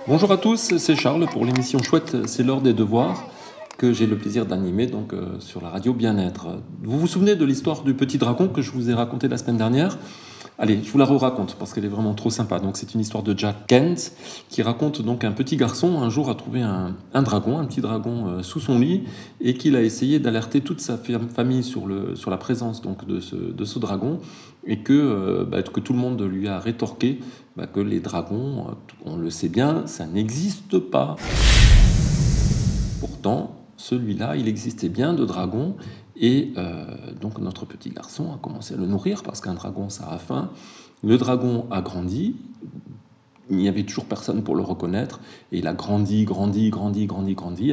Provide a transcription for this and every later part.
Bonjour à tous, c'est Charles pour l'émission Chouette, c'est l'heure des devoirs que j'ai le plaisir d'animer sur la radio Bien-être. Vous vous souvenez de l'histoire du petit dragon que je vous ai raconté la semaine dernière? Allez, je vous la raconte parce qu'elle est vraiment trop sympa. Donc c'est une histoire de Jack Kent qui raconte donc un petit garçon un jour a trouvé un dragon, un petit dragon sous son lit et qu'il a essayé d'alerter toute sa famille sur la présence donc de ce dragon et que tout le monde lui a rétorqué que les dragons, on le sait bien, ça n'existe pas. Pourtant, celui-là, il existait bien de dragons et donc notre petit garçon a commencé à le nourrir parce qu'un dragon, ça a faim. Le dragon a grandi, il n'y avait toujours personne pour le reconnaître et il a grandi,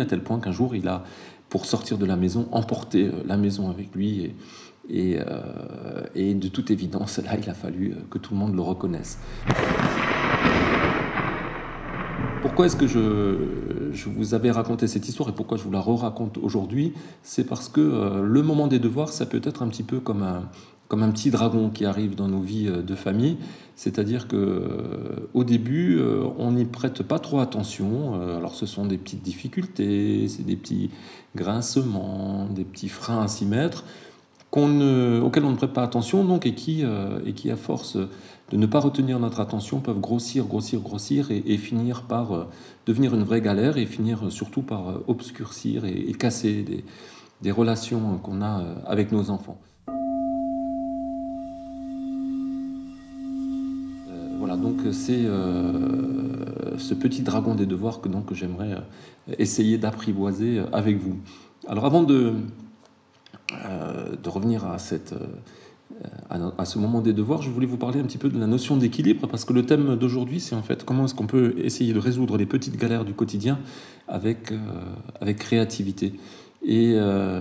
à tel point qu'un jour, il a, pour sortir de la maison, emporté la maison avec lui et de toute évidence, là, il a fallu que tout le monde le reconnaisse. Pourquoi est-ce que je vous avais raconté cette histoire et pourquoi je vous la re-raconte aujourd'hui? C'est parce que le moment des devoirs, ça peut être un petit peu comme un petit dragon qui arrive dans nos vies de famille. C'est-à-dire qu'au début, on n'y prête pas trop attention. Alors ce sont des petites difficultés, c'est des petits grincements, des petits freins à s'y mettre auxquels on ne prête pas attention donc, et qui, à force de ne pas retenir notre attention, peuvent grossir et finir par devenir une vraie galère et finir surtout par obscurcir et casser des relations qu'on a avec nos enfants. Voilà, donc c'est ce petit dragon des devoirs que j'aimerais essayer d'apprivoiser avec vous. Alors avant de revenir à ce moment des devoirs, je voulais vous parler un petit peu de la notion d'équilibre, parce que le thème d'aujourd'hui, c'est en fait comment est-ce qu'on peut essayer de résoudre les petites galères du quotidien avec créativité. Et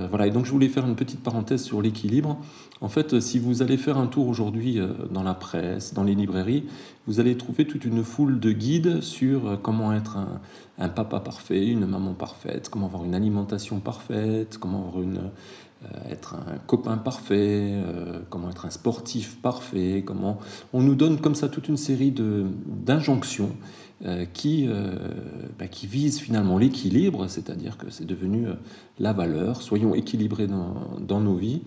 voilà, et donc je voulais faire une petite parenthèse sur l'équilibre. En fait, si vous allez faire un tour aujourd'hui dans la presse, dans les librairies, vous allez trouver toute une foule de guides sur comment être un papa parfait, une maman parfaite, comment avoir une alimentation parfaite, comment avoir être un copain parfait, comment être un sportif parfait, comment on nous donne comme ça toute une série d'injonctions qui visent finalement l'équilibre, c'est-à-dire que c'est devenu la valeur, soyons équilibrés dans nos vies,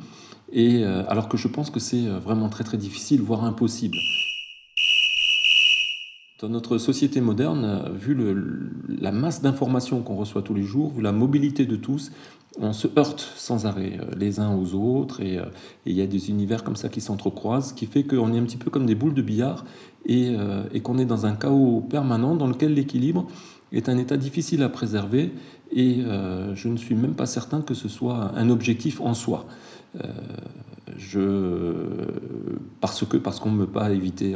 et alors que je pense que c'est vraiment très très difficile, voire impossible. Dans notre société moderne, vu la masse d'informations qu'on reçoit tous les jours, vu la mobilité de tous, on se heurte sans arrêt les uns aux autres et il y a des univers comme ça qui s'entrecroisent, ce qui fait qu'on est un petit peu comme des boules de billard et qu'on est dans un chaos permanent dans lequel l'équilibre est un état difficile à préserver et je ne suis même pas certain que ce soit un objectif en soi. Parce qu'on ne peut pas éviter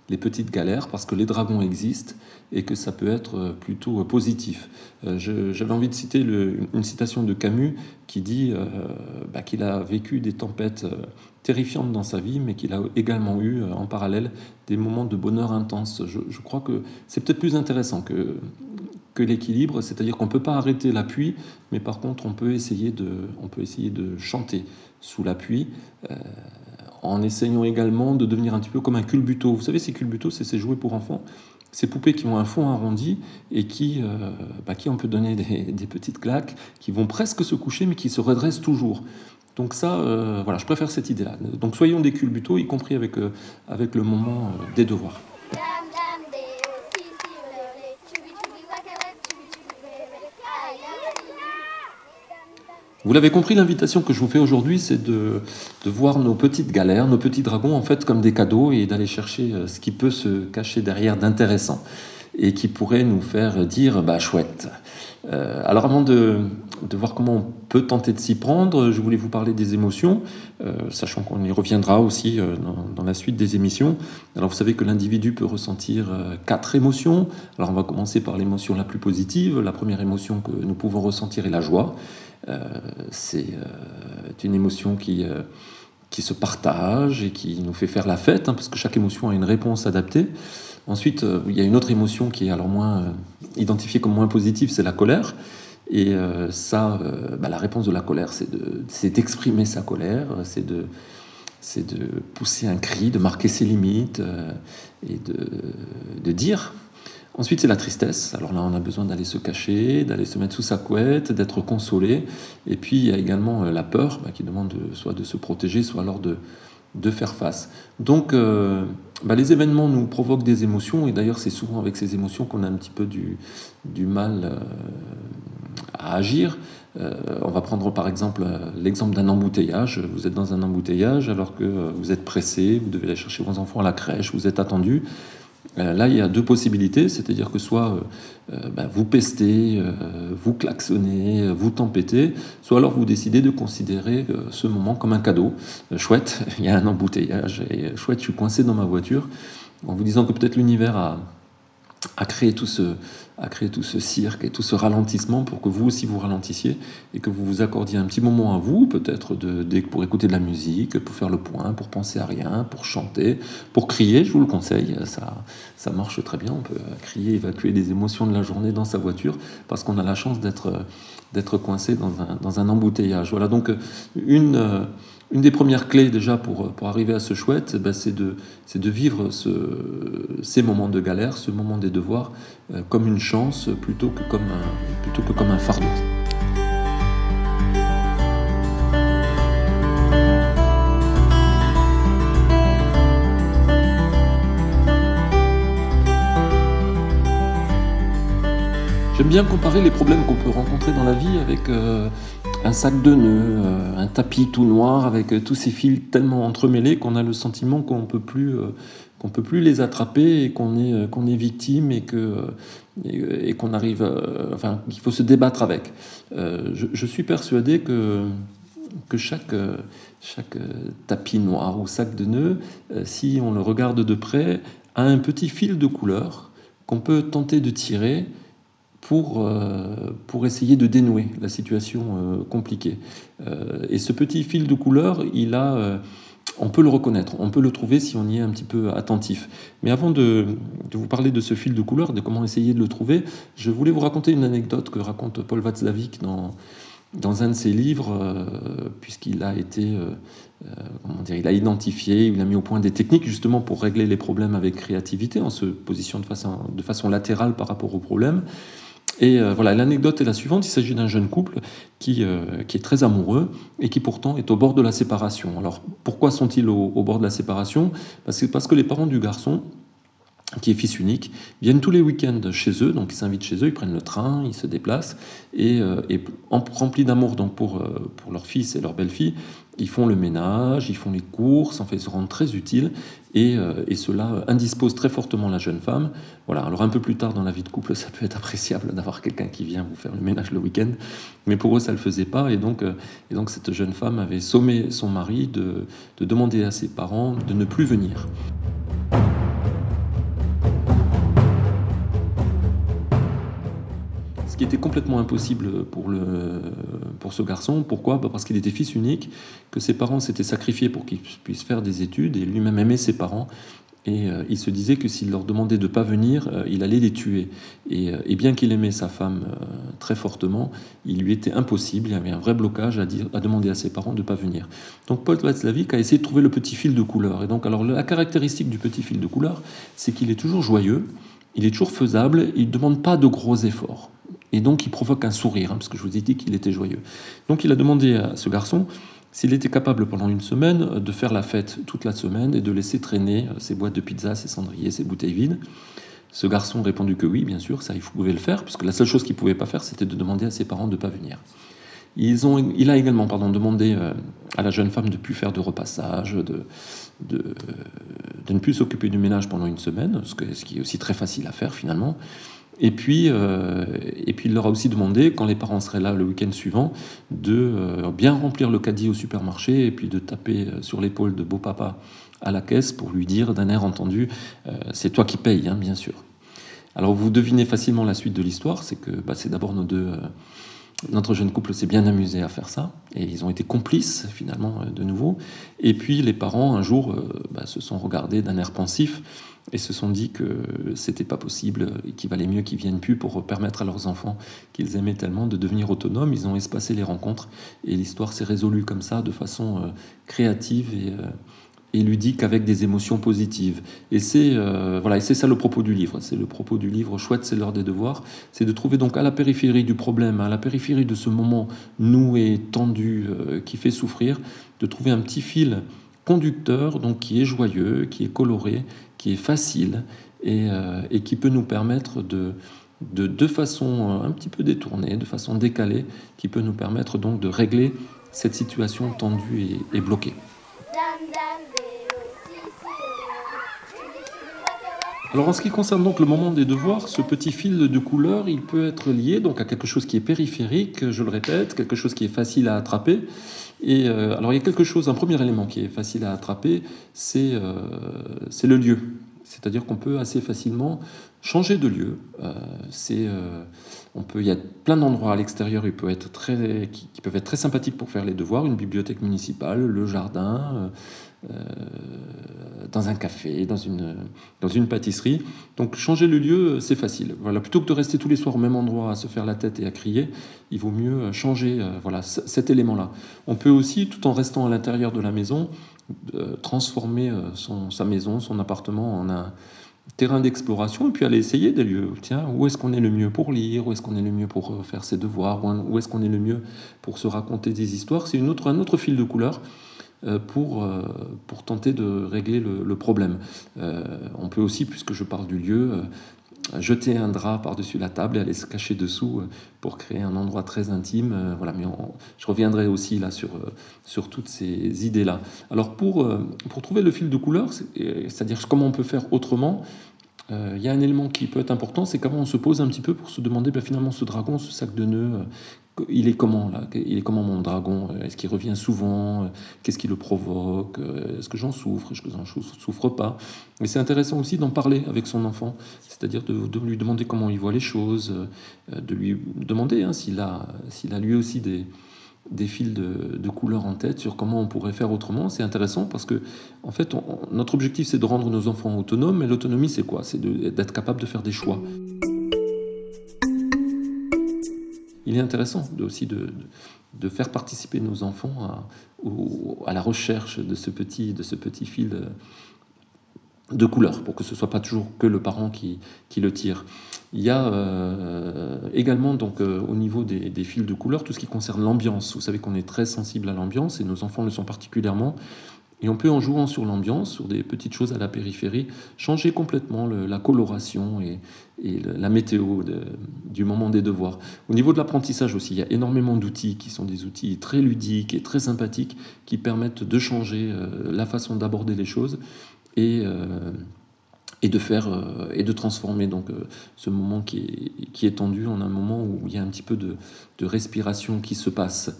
les petites galères, parce que les dragons existent et que ça peut être plutôt positif. J'avais envie de citer une citation de Camus qui dit qu'il a vécu des tempêtes terrifiantes dans sa vie, mais qu'il a également eu en parallèle des moments de bonheur intense. Je crois que c'est peut-être plus intéressant que l'équilibre, c'est-à-dire qu'on ne peut pas arrêter la pluie, mais par contre on peut essayer de chanter sous la pluie, en essayant également de devenir un petit peu comme un culbuto. Vous savez, ces culbutos, c'est ces jouets pour enfants, ces poupées qui ont un fond arrondi et qui on peut donner des petites claques, qui vont presque se coucher, mais qui se redressent toujours. Donc ça, voilà, je préfère cette idée-là. Donc soyons des culbutos, y compris avec le moment des devoirs. Vous l'avez compris, l'invitation que je vous fais aujourd'hui, c'est de voir nos petites galères, nos petits dragons, en fait, comme des cadeaux et d'aller chercher ce qui peut se cacher derrière d'intéressant et qui pourrait nous faire dire « chouette ». Alors avant de voir comment on peut tenter de s'y prendre, je voulais vous parler des émotions, sachant qu'on y reviendra aussi dans la suite des émissions. Alors vous savez que l'individu peut ressentir 4 émotions. Alors on va commencer par l'émotion la plus positive. La première émotion que nous pouvons ressentir est la joie. C'est une émotion qui se partage et qui nous fait faire la fête, parce que chaque émotion a une réponse adaptée. Ensuite, il y a une autre émotion qui est alors moins identifiée comme moins positive, c'est la colère. Et la réponse de la colère, c'est d'exprimer sa colère, c'est de pousser un cri, de marquer ses limites et de dire. Ensuite, c'est la tristesse. Alors là, on a besoin d'aller se cacher, d'aller se mettre sous sa couette, d'être consolé. Et puis, il y a également la peur qui demande soit de se protéger, soit alors de faire face. Donc, les événements nous provoquent des émotions, et d'ailleurs, c'est souvent avec ces émotions qu'on a un petit peu du mal à agir. On va prendre par exemple l'exemple d'un embouteillage. Vous êtes dans un embouteillage alors que vous êtes pressé, vous devez aller chercher vos enfants à la crèche, vous êtes attendu. Là, il y a deux possibilités, c'est-à-dire que soit vous pestez, vous klaxonnez, vous tempêtez, soit alors vous décidez de considérer ce moment comme un cadeau. Chouette, il y a un embouteillage, et chouette, je suis coincé dans ma voiture, en vous disant que peut-être l'univers a créé tout ce cirque et tout ce ralentissement pour que vous aussi vous ralentissiez et que vous vous accordiez un petit moment à vous, peut-être pour écouter de la musique, pour faire le point, pour penser à rien, pour chanter, pour crier, je vous le conseille, ça marche très bien, on peut crier, évacuer les émotions de la journée dans sa voiture parce qu'on a la chance d'être coincé dans un embouteillage. Voilà, donc une des premières clés déjà pour arriver à ce chouette, c'est de vivre ces moments de galère, ce moment des devoirs, comme une chance plutôt que comme un fardeau. J'aime bien comparer les problèmes qu'on peut rencontrer dans la vie avec un sac de nœuds, un tapis tout noir avec tous ces fils tellement entremêlés qu'on a le sentiment qu'on peut plus les attraper et qu'on est victime et qu'on arrive, qu'il faut se débattre avec. Je suis persuadé que chaque tapis noir ou sac de nœuds, si on le regarde de près, a un petit fil de couleur qu'on peut tenter de tirer pour essayer de dénouer la situation compliquée. Et ce petit fil de couleur, on peut le reconnaître, on peut le trouver si on y est un petit peu attentif. Mais avant de vous parler de ce fil de couleur, de comment essayer de le trouver, je voulais vous raconter une anecdote que raconte Paul Watzlawick dans un de ses livres, puisqu'il a été, il a identifié, il a mis au point des techniques justement pour régler les problèmes avec créativité, en se positionnant de façon latérale par rapport aux problèmes. Et l'anecdote est la suivante, il s'agit d'un jeune couple qui est très amoureux et qui pourtant est au bord de la séparation. Alors pourquoi sont-ils au bord de la séparation ? Parce que les parents du garçon, qui est fils unique, viennent tous les week-ends chez eux, donc ils s'invitent chez eux, ils prennent le train, ils se déplacent, et remplis d'amour donc pour leur fils et leur belle-fille, ils font le ménage, ils font les courses, ils se rendent très utiles, et cela indispose très fortement la jeune femme. Voilà. Alors un peu plus tard dans la vie de couple, ça peut être appréciable d'avoir quelqu'un qui vient vous faire le ménage le week-end, mais pour eux ça ne le faisait pas, et donc cette jeune femme avait sommé son mari de demander à ses parents de ne plus venir. Ce qui était complètement impossible pour ce garçon. Pourquoi ? Parce qu'il était fils unique, que ses parents s'étaient sacrifiés pour qu'il puisse faire des études, et lui-même aimait ses parents. Et il se disait que s'il leur demandait de ne pas venir, il allait les tuer. Et bien qu'il aimait sa femme très fortement, il lui était impossible, il y avait un vrai blocage à demander à ses parents de ne pas venir. Donc Paul Watzlawick a essayé de trouver le petit fil de couleur. Et donc, alors, la caractéristique du petit fil de couleur, c'est qu'il est toujours joyeux, il est toujours faisable, il ne demande pas de gros efforts. Et donc il provoque un sourire, parce que je vous ai dit qu'il était joyeux. Donc il a demandé à ce garçon s'il était capable pendant une semaine de faire la fête toute la semaine et de laisser traîner ses boîtes de pizza, ses cendriers, ses bouteilles vides. Ce garçon a répondu que oui, bien sûr, ça il pouvait le faire, puisque la seule chose qu'il ne pouvait pas faire, c'était de demander à ses parents de ne pas venir. Il a également demandé à la jeune femme de ne plus faire de repassage, de ne plus s'occuper du ménage pendant une semaine, ce qui est aussi très facile à faire finalement. Et puis il leur a aussi demandé, quand les parents seraient là le week-end suivant, de bien remplir le caddie au supermarché et puis de taper sur l'épaule de beau papa à la caisse pour lui dire d'un air entendu « c'est toi qui payes, bien sûr ». Alors vous devinez facilement la suite de l'histoire, c'est que c'est d'abord notre jeune couple s'est bien amusé à faire ça, et ils ont été complices finalement de nouveau. Et puis les parents un jour se sont regardés d'un air pensif et se sont dit que c'était pas possible et qu'il valait mieux qu'ils viennent plus pour permettre à leurs enfants qu'ils aimaient tellement de devenir autonomes. Ils ont espacé les rencontres et l'histoire s'est résolue comme ça, de façon créative et ludique avec des émotions positives. Et c'est ça le propos du livre. C'est le propos du livre Chouette, c'est l'heure des devoirs. C'est de trouver donc à la périphérie du problème, à la périphérie de ce moment noué, tendu, qui fait souffrir, de trouver un petit fil conducteur, donc qui est joyeux, qui est coloré, qui est facile et qui peut nous permettre de façon un petit peu détournée, de façon décalée, qui peut nous permettre donc de régler cette situation tendue et bloquée. Alors en ce qui concerne donc le moment des devoirs, ce petit fil de couleur, il peut être lié donc à quelque chose qui est périphérique, je le répète, quelque chose qui est facile à attraper. Et alors il y a quelque chose, un premier élément qui est facile à attraper, c'est le lieu. C'est-à-dire qu'on peut assez facilement changer de lieu. Il y a plein d'endroits à l'extérieur qui peuvent être très sympathiques pour faire les devoirs. Une bibliothèque municipale, le jardin, dans un café, dans une pâtisserie. Donc changer le lieu, c'est facile. Voilà, plutôt que de rester tous les soirs au même endroit à se faire la tête et à crier, il vaut mieux changer cet élément-là. On peut aussi, tout en restant à l'intérieur de la maison, transformer sa maison, son appartement en un terrain d'exploration et puis aller essayer des lieux. Tiens, où est-ce qu'on est le mieux pour lire, où est-ce qu'on est le mieux pour faire ses devoirs, où est-ce qu'on est le mieux pour se raconter des histoires. C'est un autre fil de couleur pour tenter de régler le problème. On peut aussi, puisque je parle du lieu, jeter un drap par-dessus la table et aller se cacher dessous pour créer un endroit très intime. Mais je reviendrai aussi là sur toutes ces idées-là. Alors pour trouver le fil de couleur, c'est-à-dire comment on peut faire autrement, il y a un élément qui peut être important, c'est qu'avant on se pose un petit peu pour se demander finalement ce dragon, ce sac de nœuds, il est comment là? Il est comment mon dragon? Est-ce qu'il revient souvent? Qu'est-ce qui le provoque? Est-ce que j'en souffre? Est-ce que j'en souffre pas? Mais c'est intéressant aussi d'en parler avec son enfant, c'est-à-dire de lui demander comment il voit les choses, de lui demander s'il a lui aussi des fils de couleur en tête sur comment on pourrait faire autrement. C'est intéressant parce que en fait, notre objectif c'est de rendre nos enfants autonomes, mais l'autonomie c'est quoi? C'est d'être capable de faire des choix. Il est intéressant aussi de faire participer nos enfants à la recherche de ce petit fil de couleur, pour que ce ne soit pas toujours que le parent qui le tire. Il y a également donc au niveau des fils de couleur tout ce qui concerne l'ambiance. Vous savez qu'on est très sensible à l'ambiance et nos enfants le sont particulièrement. Et on peut, en jouant sur l'ambiance, sur des petites choses à la périphérie, changer complètement la coloration et la météo du moment des devoirs. Au niveau de l'apprentissage aussi, il y a énormément d'outils qui sont des outils très ludiques et très sympathiques qui permettent de changer la façon d'aborder les choses et de transformer donc ce moment qui est tendu en un moment où il y a un petit peu de respiration qui se passe.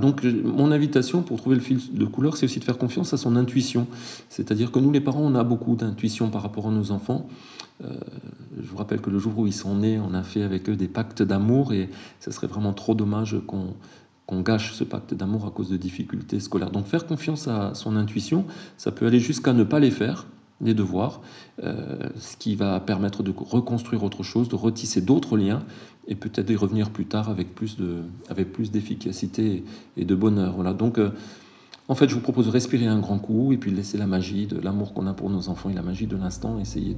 Donc mon invitation pour trouver le fil de couleur, c'est aussi de faire confiance à son intuition. C'est-à-dire que nous, les parents, on a beaucoup d'intuition par rapport à nos enfants. Je vous rappelle que le jour où ils sont nés, on a fait avec eux des pactes d'amour et ce serait vraiment trop dommage qu'on gâche ce pacte d'amour à cause de difficultés scolaires. Donc faire confiance à son intuition, ça peut aller jusqu'à ne pas les faire, les devoirs, ce qui va permettre de reconstruire autre chose, de retisser d'autres liens et peut-être y revenir plus tard avec plus d'efficacité et de bonheur. Voilà. Donc en fait, je vous propose de respirer un grand coup et puis de laisser la magie de l'amour qu'on a pour nos enfants et la magie de l'instant, essayer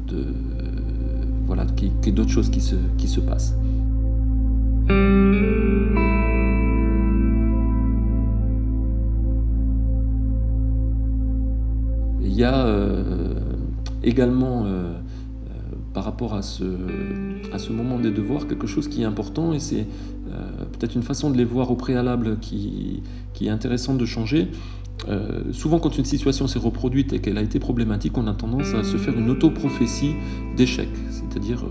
qu'il y ait d'autres choses qui se passent. Il y a également, par rapport à ce moment des devoirs, quelque chose qui est important et c'est peut-être une façon de les voir au préalable qui est intéressante de changer. Souvent, quand une situation s'est reproduite et qu'elle a été problématique, on a tendance à se faire une auto-prophétie d'échec. C'est-à-dire,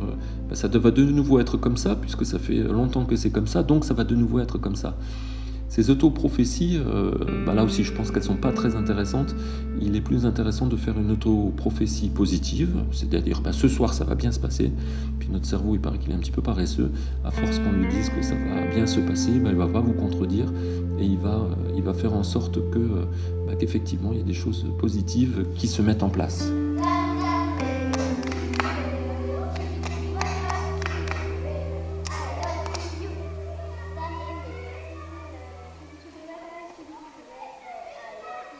ça va de nouveau être comme ça, puisque ça fait longtemps que c'est comme ça, donc ça va de nouveau être comme ça. Ces auto-prophéties, là aussi je pense qu'elles ne sont pas très intéressantes. Il est plus intéressant de faire une auto-prophétie positive, c'est-à-dire ce soir ça va bien se passer. Puis notre cerveau, il paraît qu'il est un petit peu paresseux. À force qu'on lui dise que ça va bien se passer, il ne va pas vous contredire et il va faire en sorte qu'effectivement il y a des choses positives qui se mettent en place.